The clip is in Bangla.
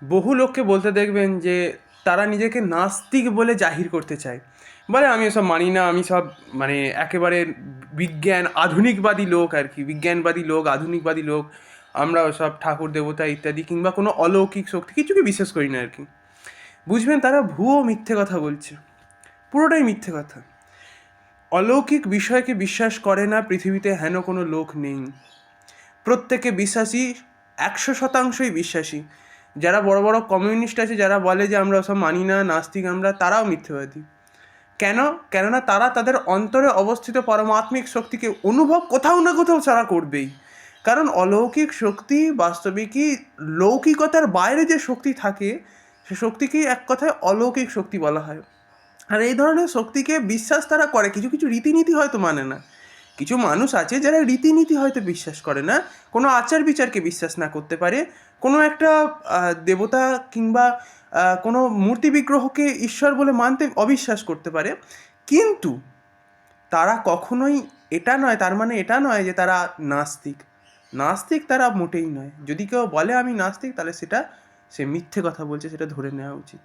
বহু লোককে বলতে দেখবেন যে তারা নিজেকে নাস্তিক বলে জাহির করতে চায়, বলে আমি এসব মানি না, আমি সব মানে একেবারে বিজ্ঞান আধুনিকবাদী লোক আর কি, বিজ্ঞানবাদী লোক, আধুনিকবাদী লোক, আমরা সব ঠাকুর দেবতা ইত্যাদি কিংবা কোনো অলৌকিক শক্তি কিছুকে বিশ্বাস করি না আর কি। বুঝবেন তারা ভুয়ো মিথ্যে কথা বলছে, পুরোটাই মিথ্যে কথা। অলৌকিক বিষয়কে বিশ্বাস করে না পৃথিবীতে হেন কোনো লোক নেই। প্রত্যেকে বিশ্বাসী, 100%ই বিশ্বাসী। যারা বড় বড় কমিউনিস্ট আছে, যারা বলে যে আমরা ওসব মানি না, নাস্তিক আমরা, তারাও মিথ্যেবাদী। কেন? কেননা তারা তাদের অন্তরে অবস্থিত পরমাত্মিক শক্তিকে অনুভব কোথাও না কোথাও তারা করবেই। কারণ অলৌকিক শক্তি বাস্তবিকই লৌকিকতার বাইরে যে শক্তি থাকে, সে শক্তিকেই এক কথায় অলৌকিক শক্তি বলা হয়। আর এই ধরনের শক্তিকে বিশ্বাস তারা করে, কিছু কিছু রীতিনীতি হয়তো মানে না। কিছু মানুষ আছে যারা রীতিনীতি হয়তো বিশ্বাস করে না, কোনো আচার বিচারকে বিশ্বাস না করতে পারে, কোনো একটা দেবতা কিংবা কোনো মূর্তি বিগ্রহকে ঈশ্বর বলে মানতে অবিশ্বাস করতে পারে। কিন্তু তারা কখনোই এটা নয়, তার মানে এটা নয় যে তারা নাস্তিক। নাস্তিক তারা মোটেই নয়। যদি কেউ বলে আমি নাস্তিক, তাহলে সেটা সে মিথ্যে কথা বলছে, সেটা ধরে নেওয়া উচিত।